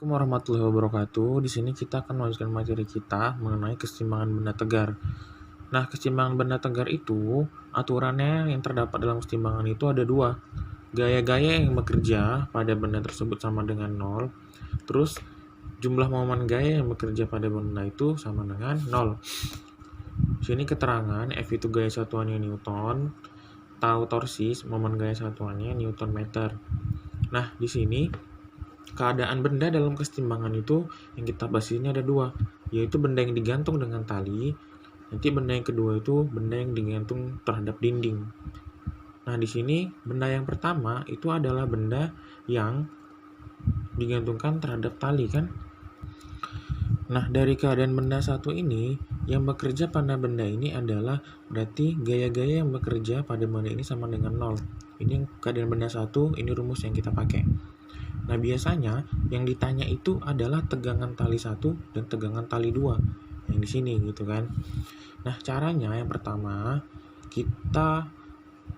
Assalamualaikum warahmatullahi wabarakatuh. Di sini kita akan melanjutkan materi kita mengenai keseimbangan benda tegar. Nah, keseimbangan benda tegar itu, aturannya yang terdapat dalam keseimbangan itu ada dua. Gaya-gaya yang bekerja pada benda tersebut sama dengan 0. Terus, jumlah momen gaya yang bekerja pada benda itu sama dengan 0. Di sini keterangan, F itu gaya satuannya Newton, tau torsi, momen gaya satuannya Newton meter. Nah, di sini keadaan benda dalam keseimbangan itu yang kita bahas ini ada dua, yaitu benda yang digantung dengan tali, nanti benda yang kedua itu benda yang digantung terhadap dinding. Nah, di sini benda yang pertama itu adalah benda yang digantungkan terhadap tali kan. Nah, dari keadaan benda satu ini, yang bekerja pada benda ini adalah berarti gaya-gaya yang bekerja pada benda ini sama dengan 0. Ini keadaan benda satu, ini rumus yang kita pakai. Nah, biasanya yang ditanya itu adalah tegangan tali 1 dan tegangan tali 2 yang di sini gitu kan. Nah, caranya yang pertama kita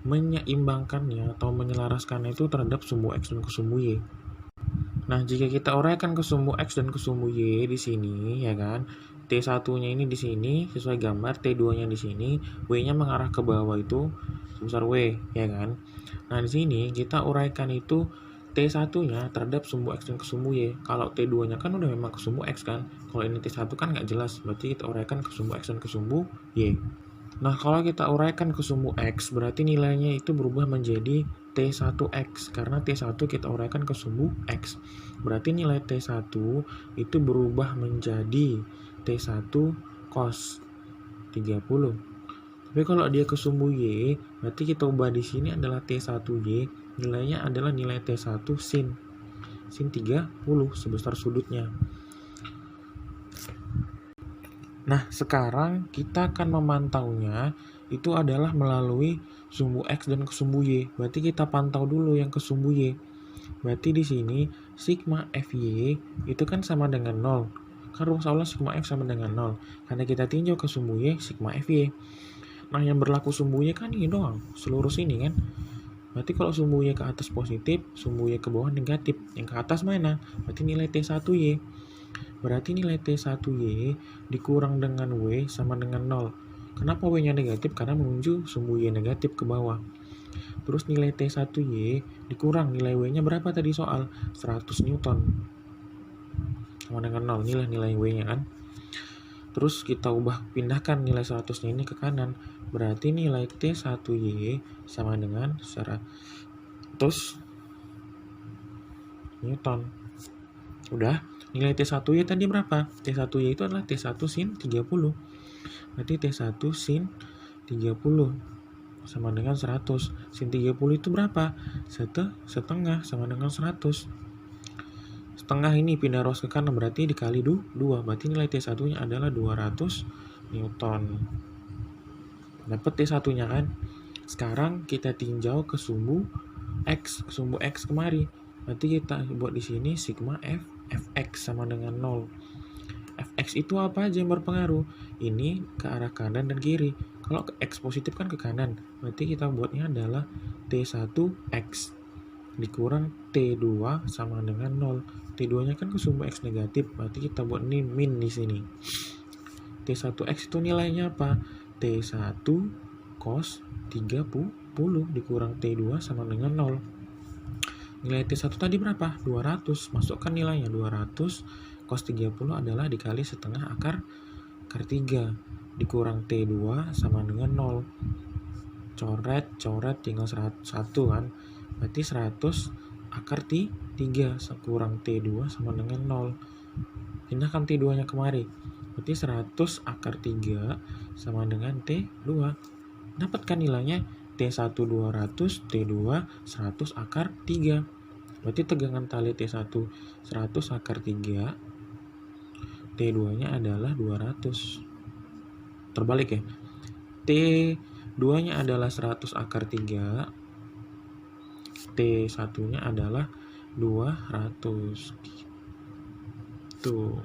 menyeimbangkannya atau menyelaraskannya itu terhadap sumbu X dan kesumbu Y. Nah, jika kita uraikan kesumbu X dan kesumbu Y di sini ya kan, T1-nya ini di sini sesuai gambar, T2-nya di sini, W-nya mengarah ke bawah itu sebesar W ya kan. Nah, di sini kita uraikan itu T1-nya terhadap sumbu X dan kesumbu Y. Kalau T2-nya kan udah memang kesumbu X kan. Kalau ini T1 kan nggak jelas, berarti kita uraikan kesumbu X dan kesumbu Y. Nah, kalau kita uraikan kesumbu X, berarti nilainya itu berubah menjadi T1X. Karena T1 kita uraikan kesumbu X. Berarti nilai T1 itu berubah menjadi T1 cos 30. Tapi kalau dia kesumbu Y, berarti kita ubah di sini adalah T1Y, nilainya adalah nilai T1 sin 30 sebesar sudutnya. Nah, sekarang kita akan memantaunya itu adalah melalui sumbu X dan kesumbu Y. Berarti kita pantau dulu yang kesumbu Y. Berarti di sini sigma FY itu kan sama dengan 0. Kan rumus awalnya sigma F sama dengan 0. Karena kita tinjau ke sumbu Y, sigma FY. Nah, yang berlaku sumbu Y kan ini doang, seluruh sini kan. Berarti kalau sumbu Y ke atas positif, sumbu Y ke bawah negatif. Yang ke atas mana? Berarti nilai T1Y. Berarti nilai T1Y dikurang dengan W sama dengan 0. Kenapa W-nya negatif? Karena menuju sumbu Y negatif ke bawah. Terus nilai T1Y dikurang nilai W-nya berapa tadi soal? 100 Newton. Sama dengan 0, nilai W-nya kan. Terus kita pindahkan nilai 100-nya ini ke kanan. Berarti nilai T1Y sama dengan 100 Newton. Udah, nilai T1Y tadi berapa? T1Y itu adalah T1 sin 30. Berarti T1 sin 30 sama dengan 100. Sin 30 itu berapa? Setengah sama dengan 100. Setengah ini pindah ruas ke kanan berarti dikali 2. Berarti nilai T1-nya adalah 200 Newton. Dapat T1-nya kan? Sekarang kita tinjau ke sumbu X. Sumbu X kemari. Berarti kita buat di sini sigma Fx sama dengan 0. Fx itu apa aja yang berpengaruh? Ini ke arah kanan dan kiri. Kalau ke X positif kan ke kanan. Berarti kita buatnya adalah T1X dikurang T2 sama dengan 0. T2-nya kan ke sumbu X negatif. Berarti kita buat ini min di sini. T1X itu nilainya apa? T1 cos 30 dikurang T2 sama dengan 0. Nilai T1 tadi berapa? 200. Masukkan nilainya 200. Cos 30 adalah dikali setengah akar 3. Dikurang T2 sama dengan 0. Coret tinggal 1 kan. Berarti 100 akar 3 kurang T2 sama dengan 0. Pindahkan T2-nya kemari. Berarti 100 akar 3 sama dengan T2. Dapatkan nilainya T1 200, T2 100 akar 3. Berarti tegangan tali T1 100 akar 3, T2-nya adalah 200. Terbalik ya. T2-nya adalah 100 akar 3, T1-nya adalah 200. Tuh.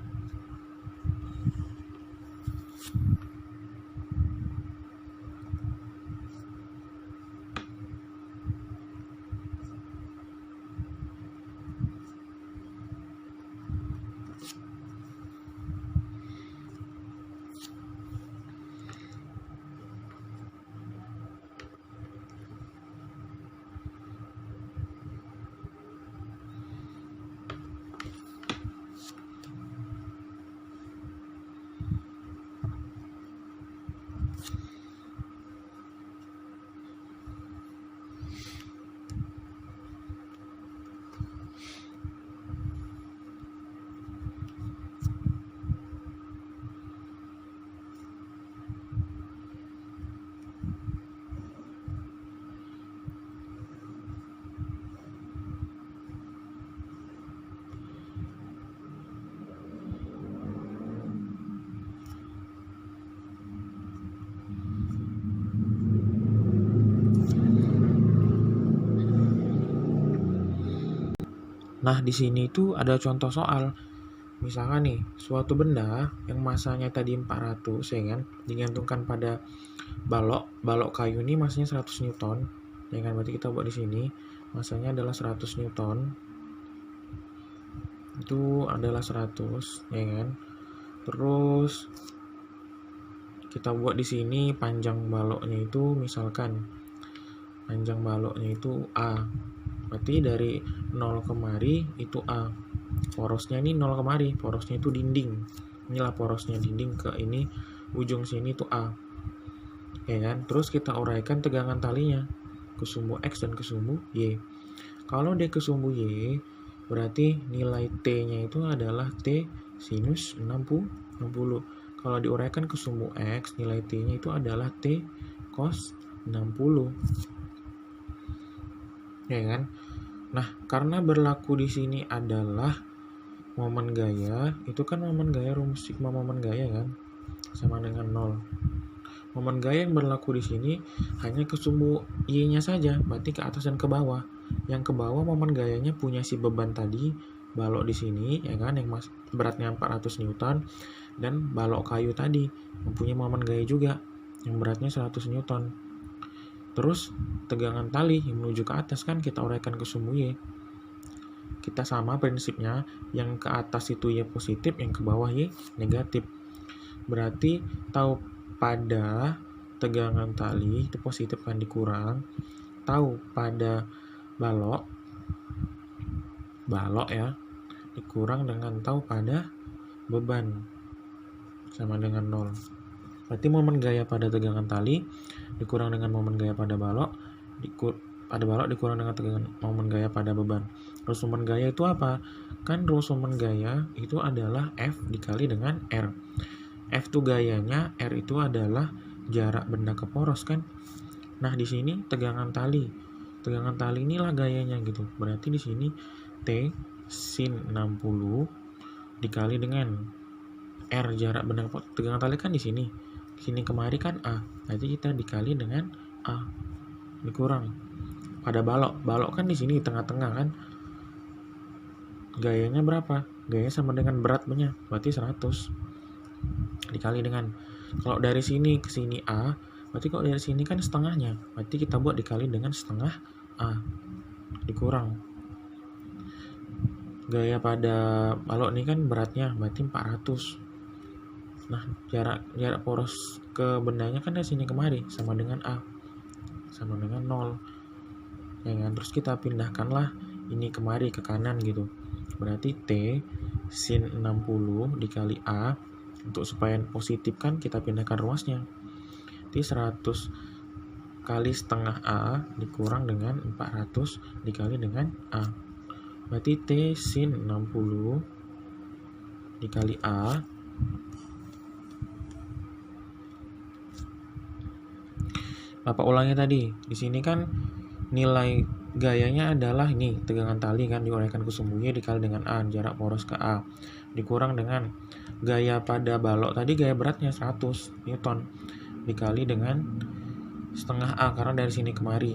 Nah, di sini itu ada contoh soal. Misalkan nih, suatu benda yang masanya tadi 400 ya kan, digantungkan pada balok kayu ini masanya 100 Newton. Ya kan, berarti kita buat di sini masanya adalah 100 Newton. Itu adalah 100, ya kan. Terus kita buat di sini panjang baloknya itu misalkan panjang baloknya itu A. Berarti dari 0 kemari itu A. Porosnya ini 0 kemari, porosnya itu dinding. Inilah porosnya dinding ke ini, ujung sini itu A. Ya kan? Terus kita uraikan tegangan talinya ke sumbu X dan ke sumbu Y. Kalau dia ke sumbu Y, berarti nilai T-nya itu adalah T sinus 60. Kalau diuraikan ke sumbu X, nilai T-nya itu adalah T cos 60. Ya kan? Nah, karena berlaku di sini adalah momen gaya, itu kan momen gaya, rumus sigma momen gaya kan sama dengan 0. Momen gaya yang berlaku di sini hanya ke sumbu Y-nya saja, berarti ke atas dan ke bawah. Yang ke bawah momen gayanya punya si beban tadi, balok di sini ya kan, yang beratnya 400 Newton, dan balok kayu tadi mempunyai momen gaya juga yang beratnya 100 Newton. Terus tegangan tali yang menuju ke atas kan kita uraikan ke sumbu Y. Kita sama prinsipnya, yang ke atas itu Y positif, yang ke bawah Y negatif. Berarti tahu pada tegangan tali itu positif kan dikurang, tahu pada balok ya dikurang dengan tahu pada beban sama dengan 0. Berarti momen gaya pada tegangan tali dikurang dengan momen gaya pada balok, dikurang dengan tegangan momen gaya pada beban. Rumus momen gaya itu apa? Kan rumus momen gaya itu adalah F dikali dengan R. F itu gayanya, R itu adalah jarak benda ke poros kan. Nah, di sini tegangan tali. Tegangan tali inilah gayanya gitu. Berarti di sini T sin 60 dikali dengan R jarak benda ke poros. Tegangan tali kan di sini. Di sini kemari kan A. Berarti kita dikali dengan A. Dikurang pada balok. Balok kan di sini tengah-tengah kan. Gayanya berapa? Gayanya sama dengan beratnya. Berarti 100. Dikali dengan, kalau dari sini ke sini A, berarti kalau dari sini kan setengahnya, berarti kita buat dikali dengan setengah A, dikurang gaya pada balok ini kan beratnya berarti 400. Nah, jarak poros ke bendanya kan dari sini kemari sama dengan A, sama dengan 0 ya kan. Terus kita pindahkanlah ini kemari ke kanan gitu, berarti T sin 60 dikali A. Untuk supaya positif kan kita pindahkan ruasnya. Jadi 100 kali setengah A dikurang dengan 400 dikali dengan A. Berarti T sin 60 dikali A Bapak ulangi tadi. Di sini kan nilai gayanya adalah ini tegangan tali kan diuraikan ke sumbu Y dikali dengan A, jarak poros ke A, dikurang dengan gaya pada balok tadi, gaya beratnya 100 Newton dikali dengan setengah A karena dari sini kemari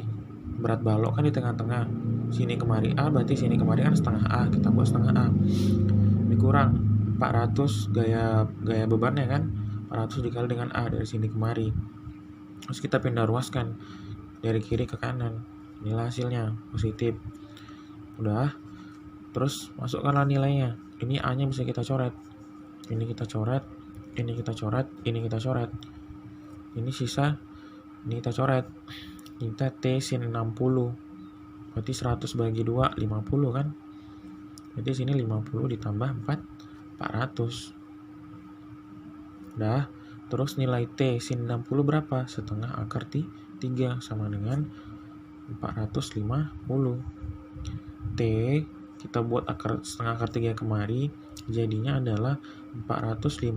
berat balok kan di tengah-tengah, sini kemari A berarti sini kemari kan setengah A, kita buat setengah A, dikurang 400 gaya bebannya kan, 400 dikali dengan A dari sini kemari. Terus kita pindah ruaskan dari kiri ke kanan, inilah hasilnya positif. Udah, terus masukkanlah nilainya. Ini A nya bisa kita coret, ini kita coret, ini kita coret, ini kita coret, ini sisa, ini kita coret. Kita T sin 60 berarti 100 bagi 2 50 kan, jadi sini 50 ditambah 400. Udah, terus nilai T sin 60 berapa? Setengah akar 3 sama dengan 450. T kita buat setengah akar 3 kemari, jadinya adalah 450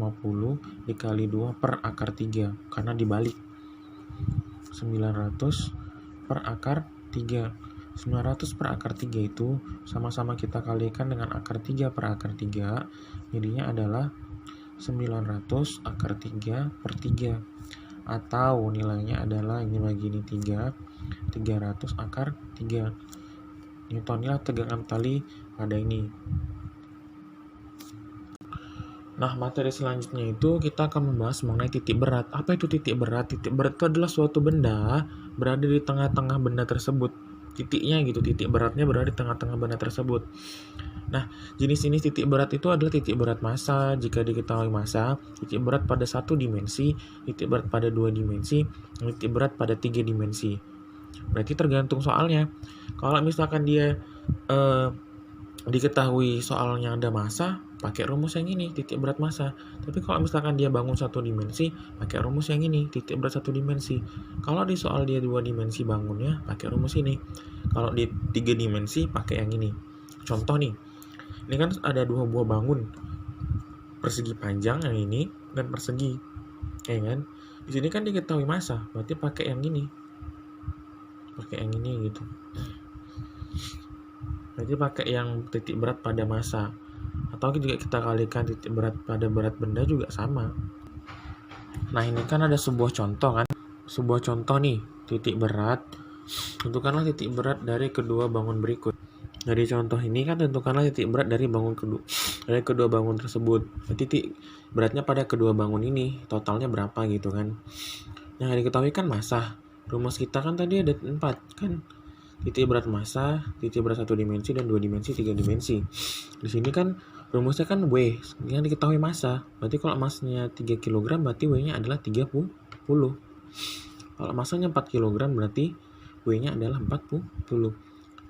dikali 2 per akar 3 karena dibalik. 900 per akar 3. 900 per akar 3 itu sama-sama kita kalikan dengan akar 3 per akar 3, jadinya adalah 900 akar 3 per 3, atau nilainya adalah ini bagi ini 3, 300 akar 3. Newton. Inilah tegangan tali pada ini. Nah, materi selanjutnya itu kita akan membahas mengenai titik berat. Apa itu titik berat? Titik berat itu adalah suatu benda berada di tengah-tengah benda tersebut. Titiknya gitu, titik beratnya berada di tengah-tengah benda tersebut. Nah, jenis-jenis titik berat itu adalah titik berat massa. Jika diketahui massa, titik berat pada 1 dimensi, titik berat pada 2 dimensi, titik berat pada 3 dimensi. Berarti tergantung soalnya. Kalau misalkan dia diketahui soalnya ada massa, pakai rumus yang ini, titik berat massa. Tapi kalau misalkan dia bangun 1 dimensi, pakai rumus yang ini, titik berat 1 dimensi. Kalau di soal dia 2 dimensi bangunnya, pakai rumus ini. Kalau di 3 dimensi, pakai yang ini. Contoh nih, ini kan ada 2 buah bangun, persegi panjang yang ini dan persegi, ya kan? Di sini kan diketahui massa, berarti pakai yang ini, gitu. Berarti pakai yang titik berat pada massa. Atau juga kita kalikan titik berat pada berat benda juga sama. Nah, ini kan ada sebuah contoh kan. Sebuah contoh nih, titik berat. Tentukanlah titik berat dari kedua bangun berikut. Dari contoh ini kan tentukanlah titik berat dari kedua bangun tersebut. Titik beratnya pada kedua bangun ini totalnya berapa gitu kan. Yang diketahui kan massa. Rumus kita kan tadi ada 4 kan. Titik berat massa, titik berat 1 dimensi dan 2 dimensi, 3 dimensi. Di sini kan rumusnya kan W, yang diketahui massa. Berarti kalau massanya 3 kg berarti W-nya adalah 30. Kalau massanya 4 kg berarti W-nya adalah 40.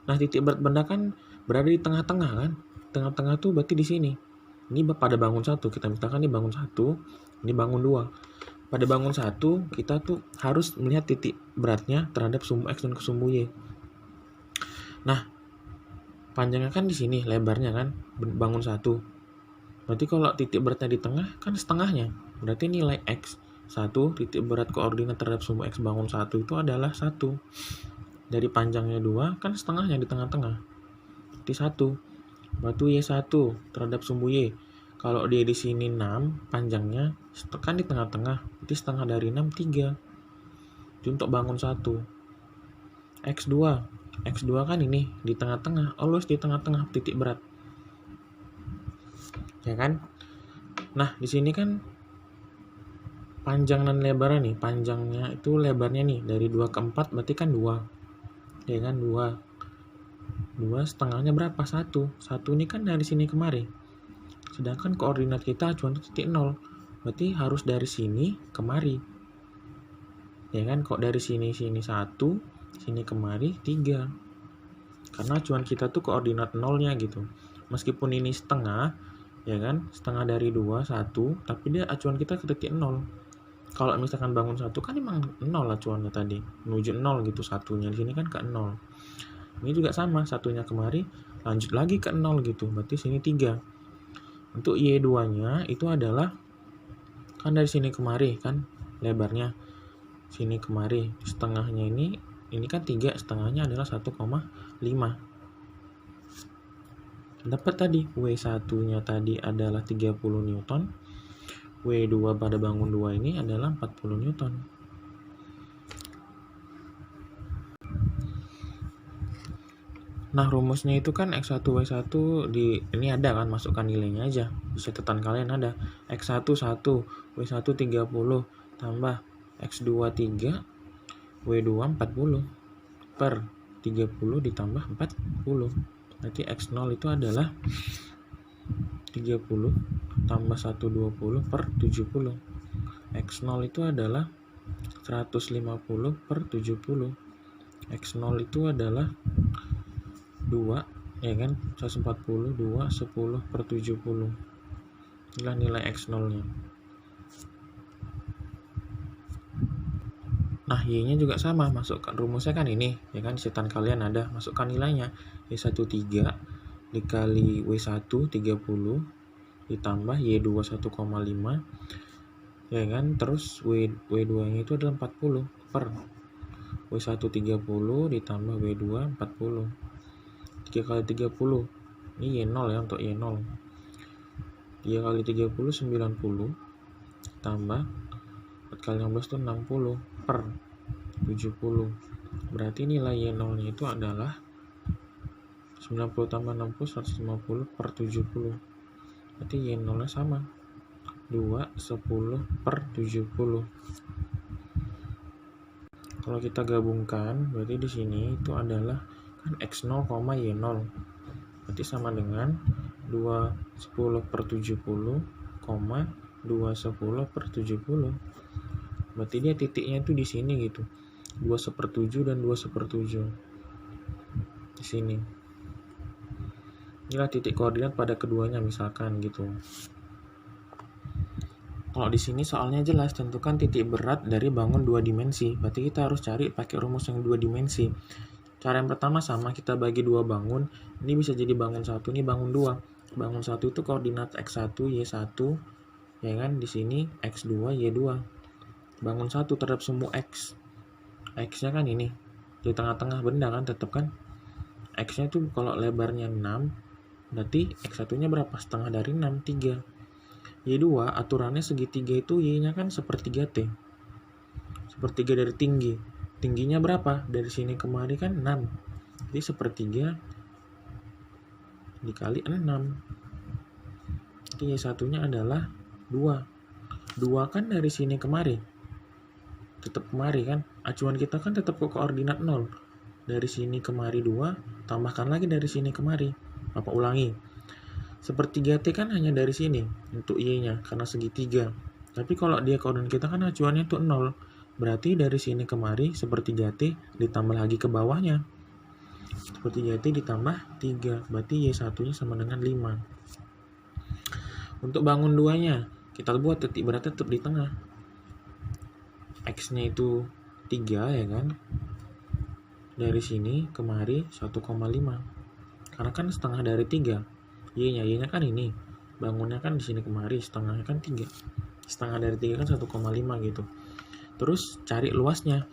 Nah, titik berat benda kan berada di tengah-tengah kan. Tengah-tengah tuh berarti di sini. Ini pada bangun 1, kita misalkan ini bangun 1, ini bangun 2. Pada bangun 1, kita tuh harus melihat titik beratnya terhadap sumbu X dan sumbu Y. Nah, panjangnya kan di sini, lebarnya kan, bangun 1. Berarti kalau titik beratnya di tengah, kan setengahnya. Berarti nilai X 1, titik berat koordinat terhadap sumbu X bangun 1 itu adalah 1. Dari panjangnya 2, kan setengahnya di tengah-tengah. Berarti 1. Berarti Y1 terhadap sumbu Y. Kalau dia di sini 6, panjangnya kan di tengah-tengah. Berarti setengah dari 6, 3. Itu untuk bangun 1. X2 kan ini di tengah-tengah, always di tengah-tengah titik berat, ya kan? Nah, di sini kan panjang dan lebarnya nih, panjangnya itu lebarnya nih dari 2 ke 4 berarti kan 2, ya kan? 2 setengahnya berapa? 1 ini kan dari sini kemari, sedangkan koordinat kita acuan itu titik 0, berarti harus dari sini kemari, ya kan? Kok dari sini 1, sini kemari 3, karena acuan kita tuh koordinat 0-nya gitu. Meskipun ini setengah, ya kan, setengah dari 2, 1, tapi dia acuan kita ke titik 0. Kalau misalkan bangun 1 kan emang 0 acuannya tadi, menuju 0 gitu, satunya di sini kan ke 0. Ini juga sama, satunya kemari, lanjut lagi ke 0 gitu, berarti sini 3. Untuk Y2-nya itu adalah, kan dari sini kemari kan, lebarnya, sini kemari, setengahnya ini kan 3, setengahnya adalah 1,5. Dapat tadi W1-nya tadi adalah 30 Newton. W2 pada bangun 2 ini adalah 40 Newton. Nah, rumusnya itu kan X1 W1 ini ada kan, masukkan nilainya aja. Di catatan kalian ada X1 1, W1 30 tambah X2 3, W2 40 per 30 ditambah 40. Berarti X0 itu adalah 30 tambah 120 per 70. X0 itu adalah 150 per 70. X0 itu adalah 2, ya kan? 140, 2, 10 per 70. Inilah nilai X0-nya. Nah, Y-nya juga sama, masukkan rumusnya kan ini, ya kan? Catatan kalian ada, masukkan nilainya. Y1 3 dikali W1 30 ditambah Y2 1,5, ya kan? Terus W2-nya itu adalah 40 per W1 30 ditambah W2 40. 3 kali 30, ini Y0 ya, untuk Y0. 3 kali 30 90 tambah 4 kali 16 itu 60 per 70. Berarti nilai Y0 nya itu adalah 90 tambah 60 150 per 70. Berarti Y0 nya sama 2 10 per 70. Kalau kita gabungkan berarti di sini itu adalah kan X0, Y0. Berarti sama dengan 2 10 per 70, 2 10 per 70. Berarti dia titiknya itu di sini gitu. 2/7 dan 2/7. Di sini. Inilah titik koordinat pada keduanya misalkan gitu. Kalau di sini soalnya jelas, tentukan titik berat dari bangun 2 dimensi. Berarti kita harus cari pakai rumus yang 2 dimensi. Cara yang pertama sama, kita bagi 2 bangun. Ini bisa jadi bangun 1, ini bangun 2. Bangun 1 itu koordinat X1, Y1, ya kan? Di sini X2, Y2. Bangun 1 terhadap sumbu X. X-nya kan ini. Di tengah-tengah benda kan, tetap kan? X-nya itu kalau lebarnya 6, berarti X1-nya berapa? Setengah dari 6, 3. Y2, aturannya segitiga itu Y-nya kan sepertiga T. Sepertiga dari tinggi. Tingginya berapa? Dari sini kemari kan 6. Jadi sepertiga dikali 6. Jadi Y1-nya adalah 2. 2 kan dari sini kemari. Tetap kemari kan? Acuan kita kan tetap ke koordinat 0. Dari sini kemari 2, tambahkan lagi dari sini kemari. Bapak ulangi. Sepertiga T kan hanya dari sini untuk Y-nya karena segitiga. Tapi kalau dia koordinat kita kan acuannya itu 0. Berarti dari sini kemari sepertiga T ditambah lagi ke bawahnya. Sepertiga T ditambah 3. Berarti Y1-nya sama dengan 5. Untuk bangun 2-nya, kita buat titik beratnya tetap di tengah. X-nya itu 3 ya kan. Dari sini kemari 1,5. Karena kan setengah dari 3. Y-nya kan ini. Bangunnya kan di sini kemari, setengahnya kan 3. Setengah dari 3 kan 1,5 gitu. Terus cari luasnya.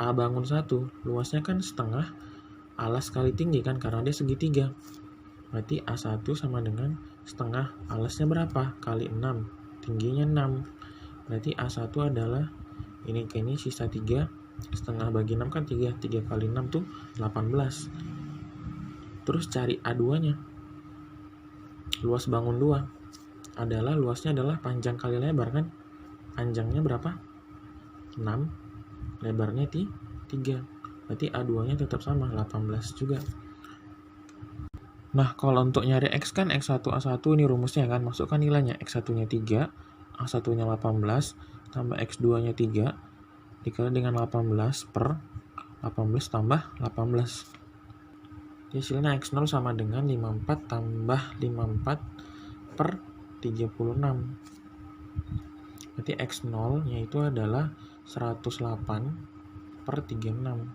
A bangun 1, luasnya kan setengah alas kali tinggi kan, karena dia segitiga. Berarti A1 sama dengan setengah alasnya berapa? Kali 6. Tingginya 6. Berarti A1 adalah ini ke ini sisa 3. Setengah bagi 6 kan 3. 3 kali 6 tuh 18. Terus cari A2-nya. Luas bangun 2 adalah luasnya adalah panjang kali lebar kan. Panjangnya berapa? 6. Lebarnya 3. Berarti A2-nya tetap sama 18 juga. Nah, kalau untuk nyari X kan X1 A1 ini rumusnya kan. Masukkan nilainya. X1-nya 3, A1-nya 18, tambah X2-nya 3 dikali dengan 18 per 18 tambah 18. Hasilnya X0 sama dengan 54 tambah 54 per 36. Berarti X0 nya itu adalah 108 per 36.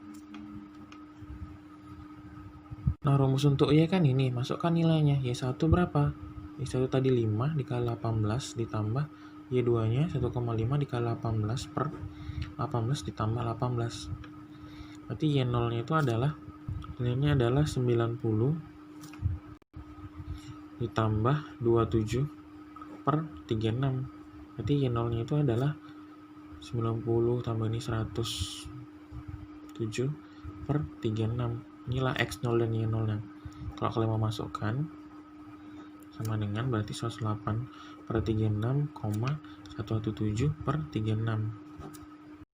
Nah, rumus untuk Y kan ini, masukkan nilainya. Y1 berapa? Y1 tadi 5 dikali 18 ditambah Y2 nya 1,5 dikali 18 per 18 ditambah 18. Berarti Y0 nya itu adalah nilainya adalah 90 ditambah 27 per 36. Berarti Y0 nya itu adalah 90 tambah ini 107 per 36. Inilah X0 dan Y0 nya. Kalau kalian mau masukkan sama dengan berarti 108 per 36, 117 per 36.